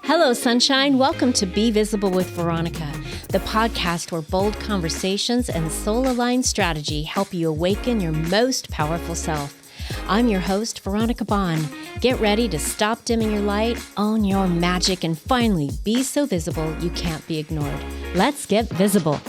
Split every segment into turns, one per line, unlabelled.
Hello, sunshine. Welcome to Be Visible with Veronica, the podcast where bold conversations and soul-aligned strategy help you awaken your most powerful self. I'm your host, Veronica Bond. Get ready to stop dimming your light, own your magic, and finally be so visible you can't be ignored. Let's get visible.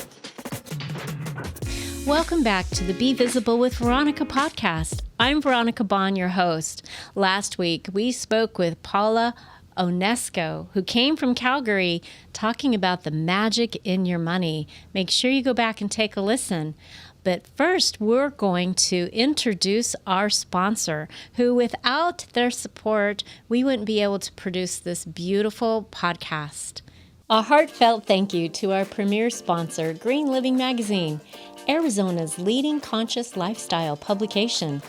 Welcome back to the Be Visible with Veronica podcast. I'm Veronica Bond, your host. Last week, we spoke with Paula Onesco, who came from Calgary, talking about the magic in your money. Make sure you go back and take a listen. But first, we're going to introduce our sponsor, who without their support, we wouldn't be able to produce this beautiful podcast. A heartfelt thank you to our premier sponsor, Green Living Magazine, Arizona's leading conscious lifestyle publication.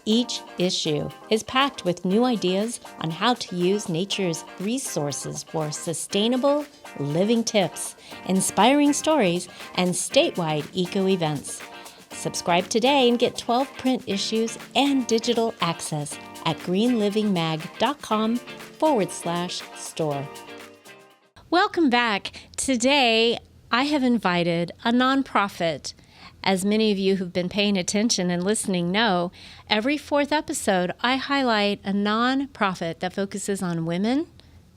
Each issue is packed with new ideas on how to use nature's resources for sustainable living tips, inspiring stories, and statewide eco events. Subscribe today and get 12 print issues and digital access at greenlivingmag.com/store. Welcome back. Today, I have invited a nonprofit. As many of you who've been paying attention and listening know, every fourth episode, I highlight a nonprofit that focuses on women,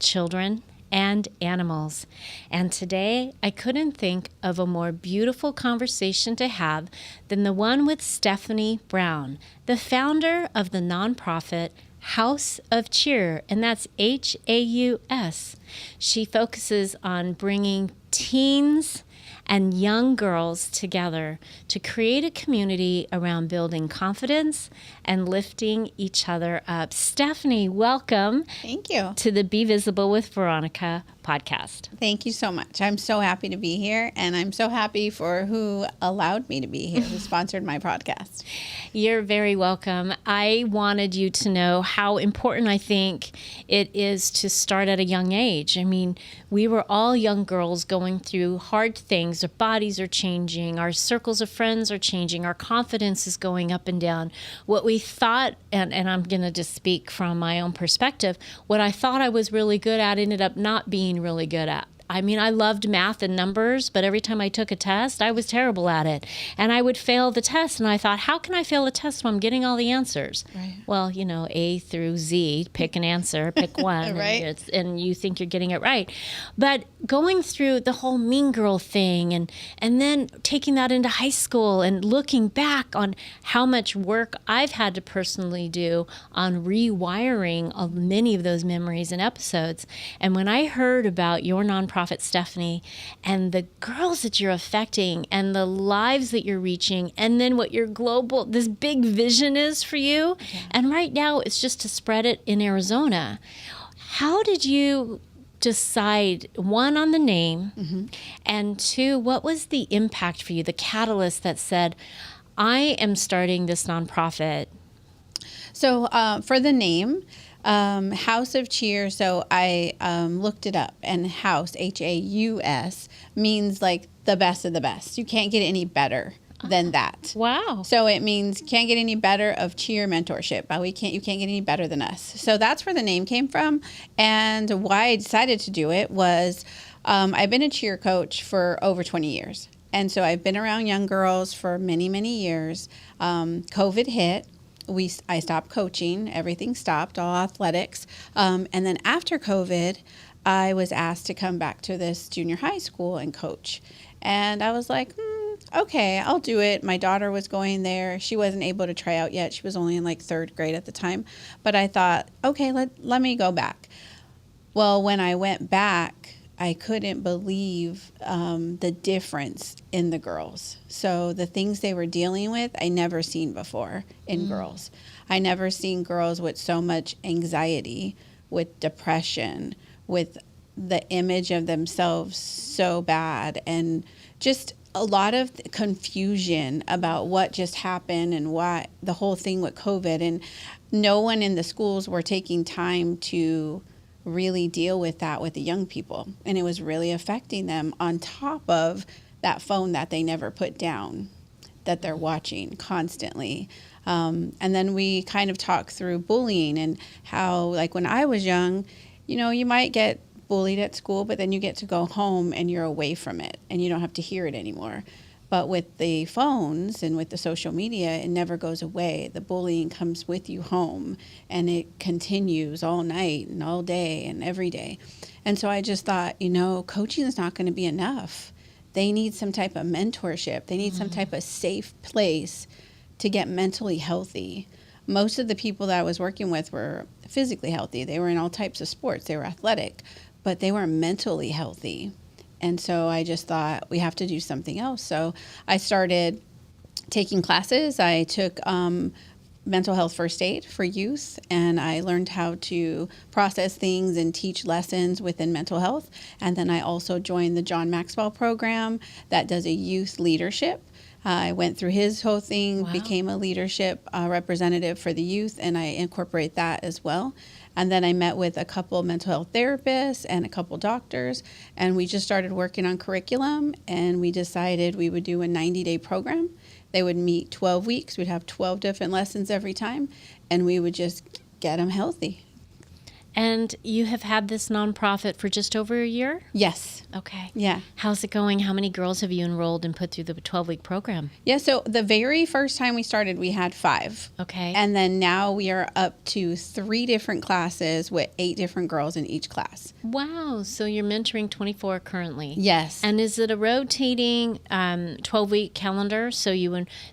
children, and animals. And today, I couldn't think of a more beautiful conversation to have than the one with Stephanie Brown, the founder of the nonprofit House of Cheer, and that's H-A-U-S. She focuses on bringing teens and young girls together to create a community around building confidence and lifting each other up. Stephanie, welcome.
Thank you.
To the Be Visible with Veronica podcast.
Thank you so much. I'm so happy to be here, and I'm so happy for who allowed me to be here, who sponsored my podcast.
You're very welcome. I wanted you to know how important I think it is to start at a young age. I mean, we were all young girls going through hard things. Our bodies are changing. Our circles of friends are changing. Our confidence is going up and down. What we thought, and I'm going to just speak from my own perspective, what I thought I was really good at ended up not being really good at. I mean, I loved math and numbers, but every time I took a test, I was terrible at it. And I would fail the test, and I thought, how can I fail a test when I'm getting all the answers?
Right.
Well, you know, A through Z, pick an answer, pick one,
right.
and you think you're getting it right. But going through the whole mean girl thing and then taking that into high school and looking back on how much work I've had to personally do on rewiring of many of those memories and episodes. And when I heard about your nonprofit, Stephanie, and the girls that you're affecting and the lives that you're reaching, and then what your global, this big vision is for you. Yeah. And right now it's just to spread it in Arizona. How did you decide, one, on the name, and two, what was the impact for you, the catalyst that said, I am starting this nonprofit?
So for the name, House of Cheer, so I looked it up, and House, H-A-U-S, means like the best of the best. You can't get any better than that.
Wow.
So it means can't get any better of cheer mentorship. You can't get any better than us. So that's where the name came from. And why I decided to do it was I've been a cheer coach for over 20 years. And so I've been around young girls for many, many years. COVID hit. I stopped coaching. Everything stopped, all athletics. And then after COVID, I was asked to come back to this junior high school and coach. And I was like, okay, I'll do it. My daughter was going there. She wasn't able to try out yet. She was only in like third grade at the time. But I thought, okay, let me go back. Well, when I went back, I couldn't believe the difference in the girls. So the things they were dealing with, I never seen before in girls. I never seen girls with so much anxiety, with depression, with the image of themselves so bad, and just a lot of confusion about what just happened and why the whole thing with COVID. And no one in the schools were taking time to really deal with that with the young people. And it was really affecting them, on top of that phone that they never put down, that they're watching constantly. And then we kind of talked through bullying and how, like when I was young, you know, you might get bullied at school, but then you get to go home and you're away from it and you don't have to hear it anymore. But with the phones and with the social media, it never goes away. The bullying comes with you home, and it continues all night and all day and every day. And so I just thought, coaching is not going to be enough. They need some type of mentorship. They need some type of safe place to get mentally healthy. Most of the people that I was working with were physically healthy. They were in all types of sports. They were athletic, but they weren't mentally healthy. And so I just thought we have to do something else. So I started taking classes. I took mental health first aid for youth, and I learned how to process things and teach lessons within mental health. And then I also joined the John Maxwell program that does a youth leadership. I went through his whole thing, became a leadership representative for the youth, and I incorporate that as well. And then I met with a couple mental health therapists and a couple doctors, and we just started working on curriculum, and we decided we would do a 90-day program. They would meet 12 weeks. We'd have 12 different lessons every time, and we would just get them healthy.
And you have had this nonprofit for just over a year?
Yes.
Okay.
Yeah.
How's it going? How many girls have you enrolled and put through the 12-week program?
Yeah, so the very first time we started, we had 5.
Okay.
And then now we are up to 3 different classes with 8 different girls in each class.
Wow. So you're mentoring 24 currently?
Yes.
And is it a rotating 12-week calendar? So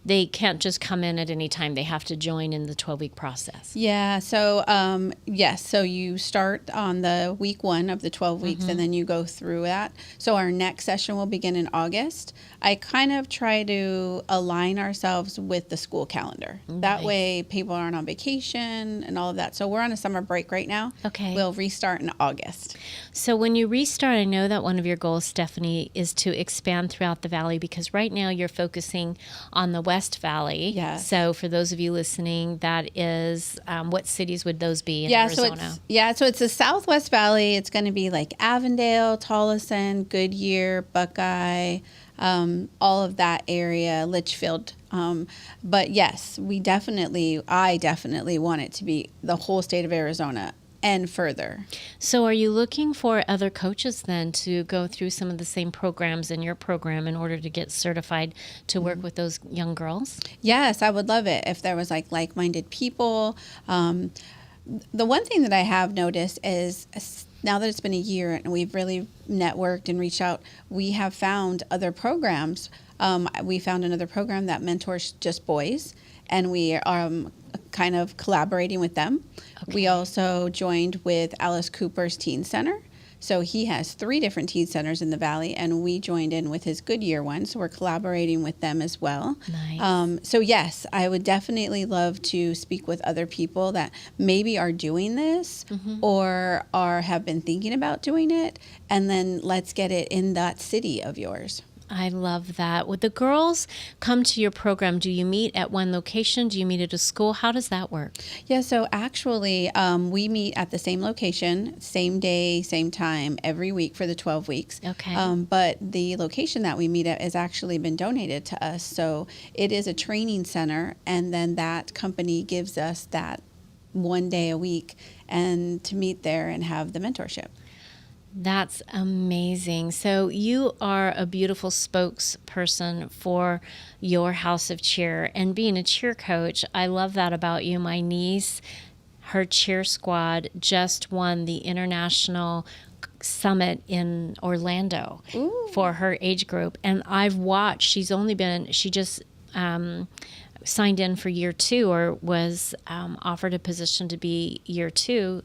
they can't just come in at any time. They have to join in the 12-week process.
Yeah. So, yes. So you start on the week 1 of the 12 weeks, and then you go through that. So our next session will begin in August. I kind of try to align ourselves with the school calendar.
Nice.
That way people aren't on vacation and all of that. So we're on a summer break right now.
Okay.
We'll restart in August.
So when you restart, I know that one of your goals, Stephanie, is to expand throughout the valley, because right now you're focusing on the West Valley.
Yes.
So for those of you listening, that is, what cities would those be in Arizona?
So it's the Southwest Valley. It's going to be like Avondale, Tolleson, Goodyear, Buckeye, all of that area, Litchfield. But yes, I definitely want it to be the whole state of Arizona and further.
So are you looking for other coaches then to go through some of the same programs in your program in order to get certified to work with those young girls?
Yes, I would love it if there was like-minded people. The one thing that I have noticed is, now that it's been a year and we've really networked and reached out, we have found other programs. We found another program that mentors just boys, and we are kind of collaborating with them. Okay. We also joined with Alice Cooper's Teen Center. So he has 3 different teen centers in the valley, and we joined in with his Goodyear one. So we're collaborating with them as well.
Nice.
So yes, I would definitely love to speak with other people that maybe are doing this or have been thinking about doing it, and then let's get it in that city of yours.
I love that. Would the girls come to your program? Do you meet at one location? Do you meet at a school? How does that work?
Yeah, so actually we meet at the same location, same day, same time, every week for the 12 weeks.
Okay.
But the location that we meet at has actually been donated to us. So it is a training center, and then that company gives us that 1 day a week and to meet there and have the mentorship.
That's amazing. So you are a beautiful spokesperson for your House of Cheer, and being a cheer coach, I love that about you. My niece, her cheer squad just won the international summit in Orlando. Ooh. For her age group, and I've watched. She just signed in for year 2, or was offered a position to be year 2,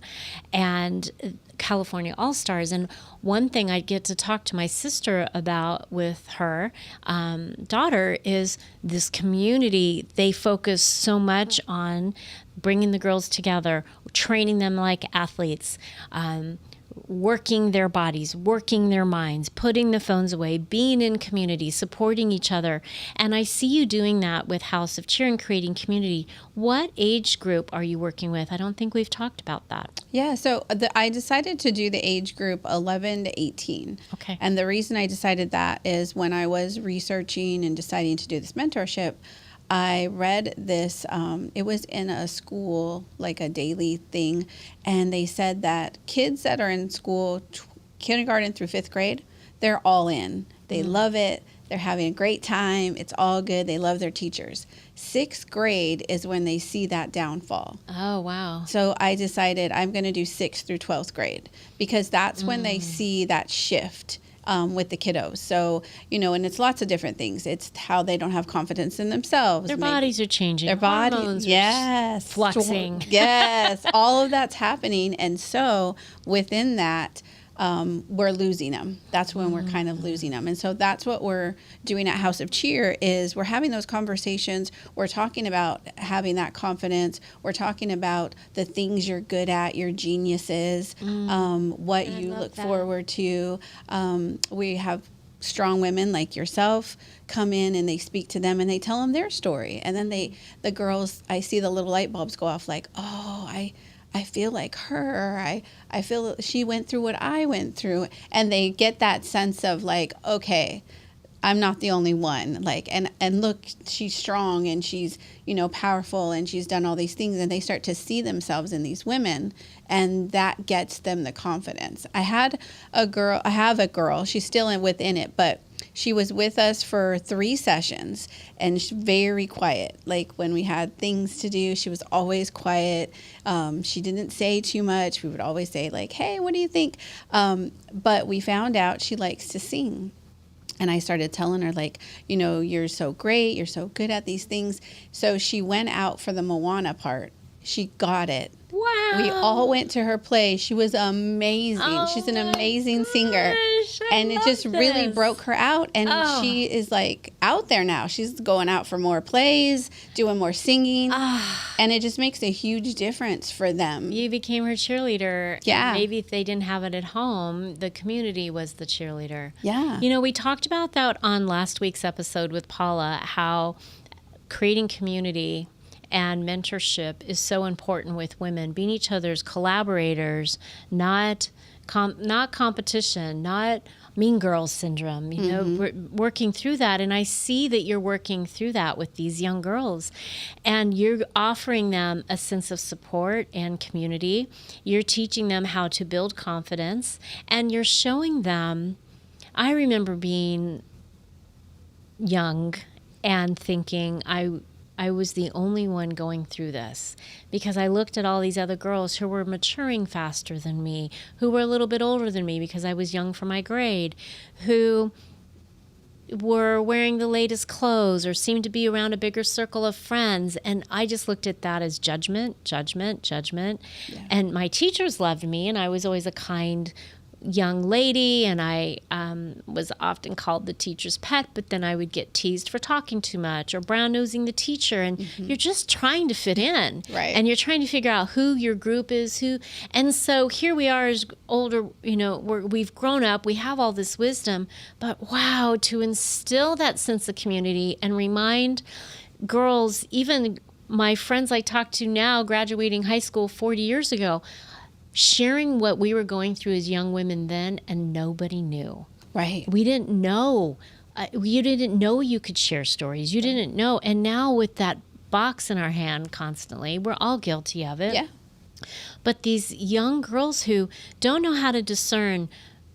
and California All-Stars. And one thing I get to talk to my sister about with her daughter is this community. They focus so much on bringing the girls together, training them like athletes, working their bodies, working their minds, putting the phones away, being in community, supporting each other. And I see you doing that with House of Cheer and creating community. What age group are you working with? I don't think we've talked about that.
Yeah, so I decided to do the age group 11 to 18.
Okay.
And the reason I decided that is when I was researching and deciding to do this mentorship, I read this, it was in a school, like a daily thing, and they said that kids that are in school kindergarten through 5th grade, they're all in. They love it. They're having a great time. It's all good. They love their teachers. 6th grade is when they see that downfall.
Oh, wow.
So I decided I'm going to do 6th through 12th grade because that's when they see that shift with the kiddos. So, and it's lots of different things. It's how they don't have confidence in themselves.
Their bodies are changing.
Their bodies, yes.
Fluxing.
Yes. All of that's happening. And so within that, we're losing them. That's when we're kind of losing them. And so that's what we're doing at House of Cheer is we're having those conversations. We're talking about having that confidence. We're talking about the things you're good at, your geniuses, what you look forward to. We have strong women like yourself come in and they speak to them and they tell them their story. And then the girls, I see the little light bulbs go off like, oh, I feel like her. I feel she went through what I went through. And they get that sense of like, okay, I'm not the only one. Like, and look, she's strong and she's, powerful and she's done all these things. And they start to see themselves in these women. And that gets them the confidence. I have a girl, she's still within it, but she was with us for 3 sessions and she's very quiet. Like when we had things to do, she was always quiet. She didn't say too much. We would always say like, hey, what do you think? But we found out she likes to sing. And I started telling her like, you're so great. You're so good at these things. So she went out for the Moana part. She got it.
Wow.
We all went to her play. She was amazing.
Oh,
she's an amazing singer. And it just really broke her out. And she is like out there now. She's going out for more plays, doing more singing. And it just makes a huge difference for them.
You became her cheerleader.
Yeah.
Maybe if they didn't have it at home, the community was the cheerleader.
Yeah.
We talked about that on last week's episode with Paula, how creating community and mentorship is so important with women, being each other's collaborators, not competition, not mean girls syndrome, we're working through that. And I see that you're working through that with these young girls and you're offering them a sense of support and community. You're teaching them how to build confidence and you're showing them. I remember being young and thinking I was the only one going through this because I looked at all these other girls who were maturing faster than me, who were a little bit older than me because I was young for my grade, who were wearing the latest clothes or seemed to be around a bigger circle of friends. And I just looked at that as judgment. Yeah. And my teachers loved me and I was always a kind young lady, and I was often called the teacher's pet, but then I would get teased for talking too much or brown-nosing the teacher, and you're just trying to fit in.
Right.
And you're trying to figure out who your group is, and so here we are as older, we've grown up, we have all this wisdom, but wow, to instill that sense of community and remind girls, even my friends I talk to now graduating high school 40 years ago, sharing what we were going through as young women then, and nobody knew.
Right.
We didn't know. You didn't know you could share stories. You didn't know. And now with that box in our hand constantly, we're all guilty of it.
Yeah.
But these young girls who don't know how to discern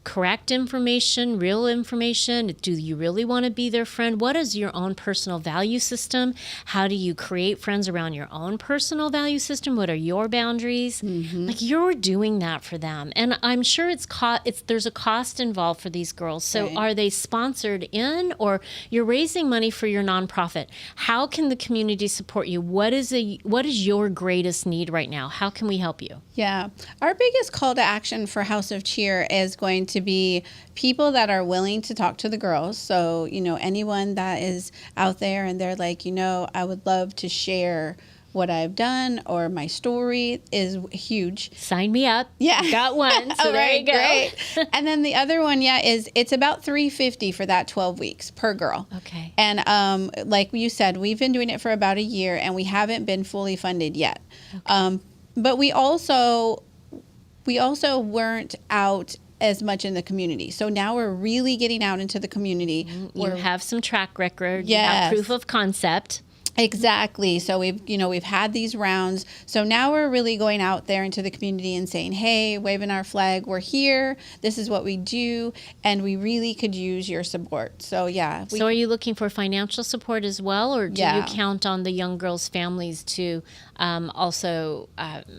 correct information, real information, do you really want to be their friend? What is your own personal value system? How do you create friends around your own personal value system? What are your boundaries? Like you're doing that for them. And I'm sure there's a cost involved for these girls. So Are they sponsored in, or you're raising money for your nonprofit? How can the community support you? What is your greatest need right now? How can we help you?
Yeah. Our biggest call to action for House of Cheer is going to be people that are willing to talk to the girls. So, anyone that is out there and they're like, I would love to share what I've done or my story is huge.
Sign me up.
Yeah.
Got one. So there you go.
Great. And then the other one, is it's about $350 for that 12 weeks per girl.
Okay.
And like you said, we've been doing it for about a year and we haven't been fully funded yet. Okay. But we also weren't out as much in the community. So now we're really getting out into the community.
You have some track record.
Yes.
You have proof of concept.
Exactly. So we've had these rounds. So now we're really going out there into the community and saying, hey, waving our flag, we're here. This is what we do. And we really could use your support. So yeah.
So are you looking for financial support as well? Or do you count on the young girls' families to also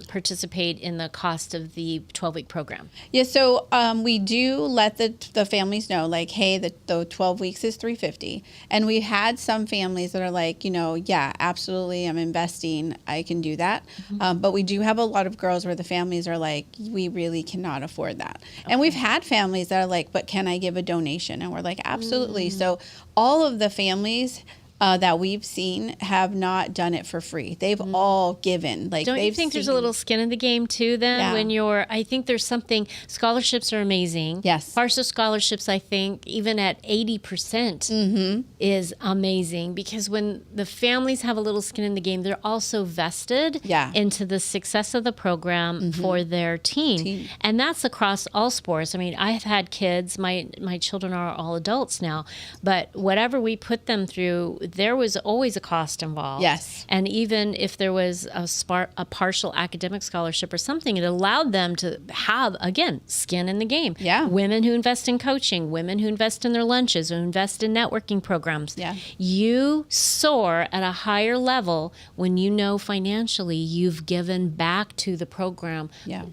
participate in the cost of the 12-week program?
Yeah. So we do let the families know, like, hey, the 12 weeks is $350. And we had some families that are like, yeah, absolutely, I'm investing, I can do that. But we do have a lot of girls where the families are like, we really cannot afford that. Okay. And we've had families that are like, but can I give a donation? And we're like, absolutely. So all of the families that we've seen have not done it for free. They've all given. Like,
don't you think there's a little skin in the game too then?
Yeah.
When I think there's something, scholarships are amazing.
Yes.
Partial scholarships, I think, even at 80% is amazing, because when the families have a little skin in the game, they're also vested into the success of the program for their team. And that's across all sports. I mean, I've had kids, my children are all adults now, but whatever we put them through, there was always a cost involved.
Yes.
And even if there was a partial academic scholarship or something, it allowed them to have, again, skin in the game.
Yeah.
Women who invest in coaching, women who invest in their lunches, who invest in networking programs.
Yeah.
You soar at a higher level when you know financially you've given back to the program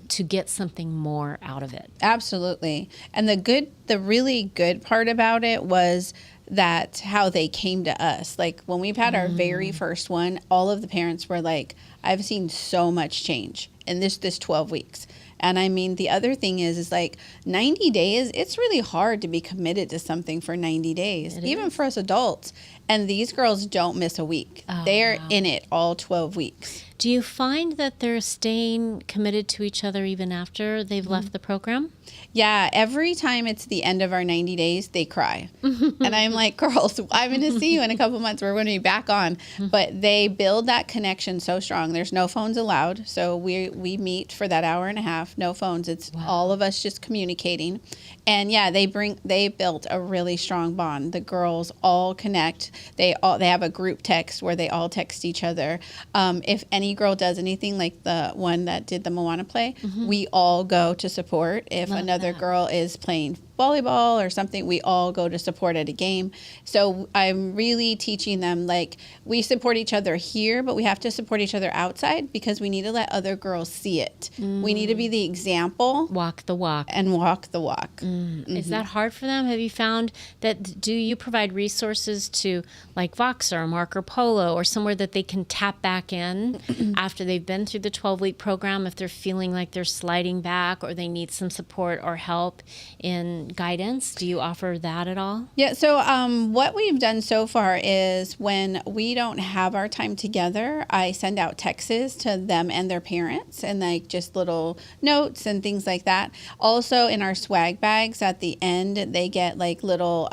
to get something more out of it.
Absolutely. And the really good part about it was that how they came to us. Like, when we've had our very first one, all of the parents were like, I've seen so much change in this 12 weeks. And I mean, the other thing is like 90 days, it's really hard to be committed to something for 90 days, even for us adults. And these girls don't miss a week. They're in it all 12 weeks.
Do you find that they're staying committed to each other even after they've left the program?
Yeah, every time it's the end of our 90 days, they cry. And I'm like, girls, I'm going to see you in a couple months. We're going to be back on. But they build that connection so strong. There's no phones allowed. So we meet for that hour and a half, no phones. It's all of us just communicating. And yeah, they built a really strong bond. The girls all connect. They have a group text where they all text each other. If any girl does anything, like the one that did the Moana play, we all go to support. If another girl is playing volleyball or something, we all go to support at a game. So I'm really teaching them, like, we support each other here, but we have to support each other outside, because we need to let other girls see it. We need to be the example.
Walk the walk.
And walk the walk.
Is that hard for them? Have you found that, do you provide resources to, like, Voxer or Marco Polo, or somewhere that they can tap back in after they've been through the 12-week program, if they're feeling like they're sliding back or they need some support or help in guidance? Do you offer that at all?
Yeah, so what we've done so far is, when we don't have our time together, I send out texts to them and their parents, and like just little notes and things like that. Also, in our swag bags at the end, they get like little,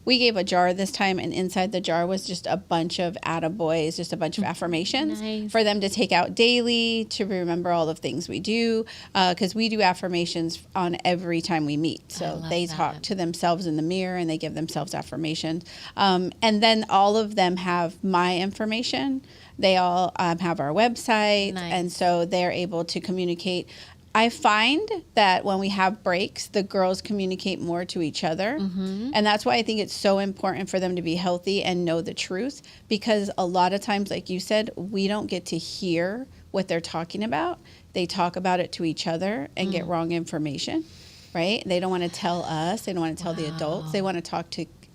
we gave a jar this time, and inside the jar was just a bunch of attaboys, just a bunch of affirmations for them to take out daily to remember all the things we do, because we do affirmations on every time we meet. So they talk to themselves in the mirror and they give themselves affirmations. And then all of them have my information. They all have our website. And so they're able to communicate. I find that when we have breaks, the girls communicate more to each other. And that's why I think it's so important for them to be healthy and know the truth, because a lot of times, like you said, we don't get to hear what they're talking about. They talk about it to each other and get wrong information, right? They don't want to tell us. They don't want to tell the adults. They want to talk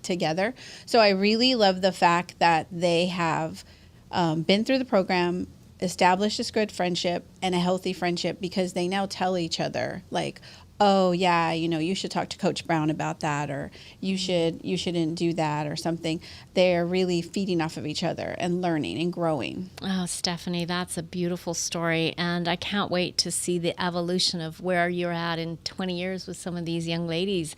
together. So I really love the fact that they have been through the program, established this good friendship and a healthy friendship, because they now tell each other, like, oh yeah, you should talk to Coach Brown about that, or you shouldn't do that, or something. They're really feeding off of each other and learning and growing.
Oh, Stephanie, that's a beautiful story. And I can't wait to see the evolution of where you're at in 20 years with some of these young ladies,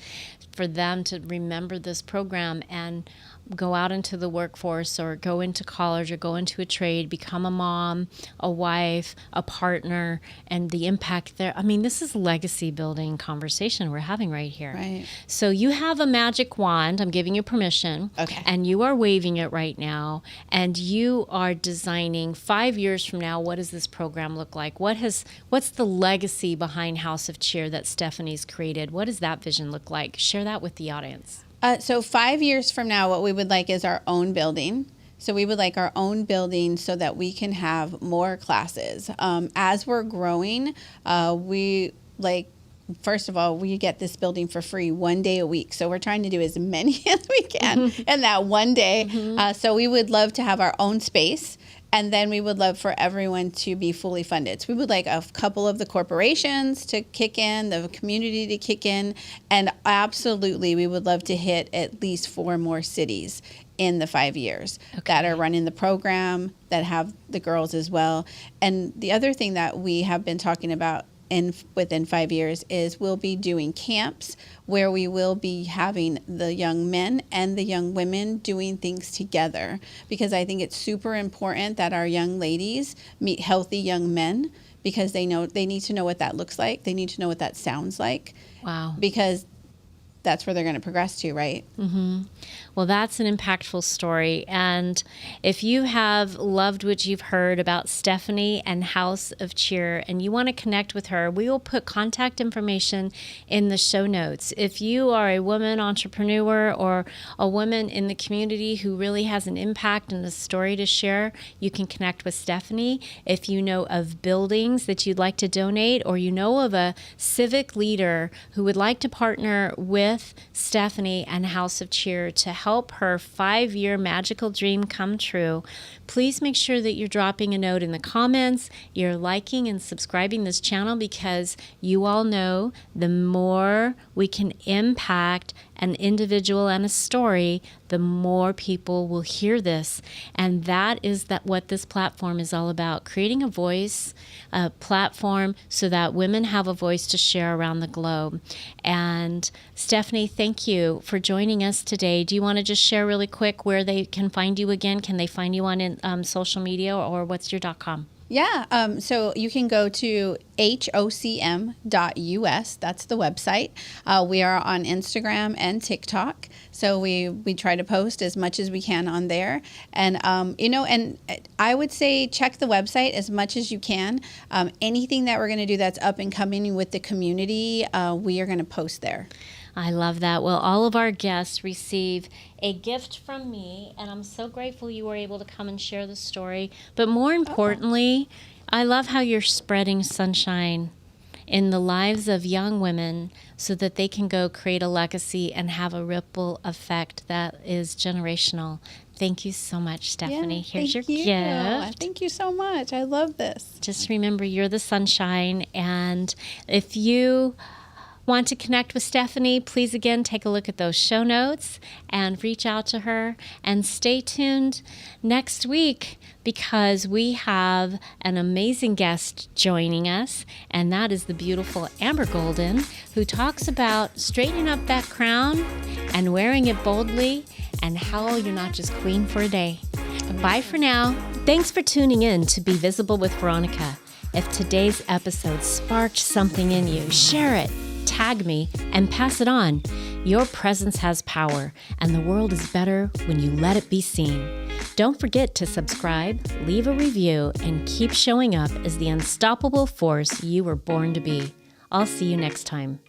for them to remember this program and go out into the workforce or go into college or go into a trade, become a mom, a wife, a partner, and the impact there. I mean, this is legacy building conversation we're having right here.
Right.
So you have a magic wand. I'm giving you permission.
Okay.
And you are waving it right now. And you are designing 5 years from now, what does this program look like? What's the legacy behind House of Cheer that Stephanie's created? What does that vision look like? Share that with the audience.
So 5 years from now, what we would like is our own building. So we would like our own building so that we can have more classes. As we're growing, we like, first of all, we get this building for free 1 day a week. So we're trying to do as many as we can in that 1 day. So we would love to have our own space. And then we would love for everyone to be fully funded. So we would like a couple of the corporations to kick in, the community to kick in, and absolutely we would love to hit at least 4 more cities in the 5 years that are running the program, that have the girls as well. And the other thing that we have been talking about within 5 years is we'll be doing camps where we will be having the young men and the young women doing things together, because I think it's super important that our young ladies meet healthy young men, because they need to know what that looks like. They need to know what that sounds like.
Wow.
Because that's where they're going to progress to, right?
Mm-hmm. Well, that's an impactful story. And if you have loved what you've heard about Stephanie and House of Cheer and you want to connect with her, we will put contact information in the show notes. If you are a woman entrepreneur or a woman in the community who really has an impact and a story to share, you can connect with Stephanie. If you know of buildings that you'd like to donate, or you know of a civic leader who would like to partner with Stephanie and House of Cheer to help her 5-year magical dream come true, please make sure that you're dropping a note in the comments, you're liking and subscribing this channel, because you all know the more we can impact an individual and a story, the more people will hear this. And that is what this platform is all about, creating a voice, a platform so that women have a voice to share around the globe. And Stephanie, thank you for joining us today. Do you want to just share really quick where they can find you again? Can they find you on social media, or what's your .com?
Yeah, so you can go to hocm.us. That's the website. We are on Instagram and TikTok, so we try to post as much as we can on there. And and I would say check the website as much as you can. Anything that we're going to do that's up and coming with the community, we are going to post there.
I love that. Well, all of our guests receive a gift from me, and I'm so grateful you were able to come and share the story. But more importantly, I love how you're spreading sunshine in the lives of young women so that they can go create a legacy and have a ripple effect that is generational. Thank you so much, Stephanie. Here's your gift.
Thank you so much. I love this.
Just remember, you're the sunshine. And if you want to connect with Stephanie, please again take a look at those show notes and reach out to her. And stay tuned next week, because we have an amazing guest joining us, and that is the beautiful Amber Golden, who talks about straightening up that crown and wearing it boldly, and how you're not just queen for a day. Bye for now. Thanks for tuning in to Be Visible with Veronica. If today's episode sparked something in you, share it, tag me, and pass it on. Your presence has power, and the world is better when you let it be seen. Don't forget to subscribe, leave a review, and keep showing up as the unstoppable force you were born to be. I'll see you next time.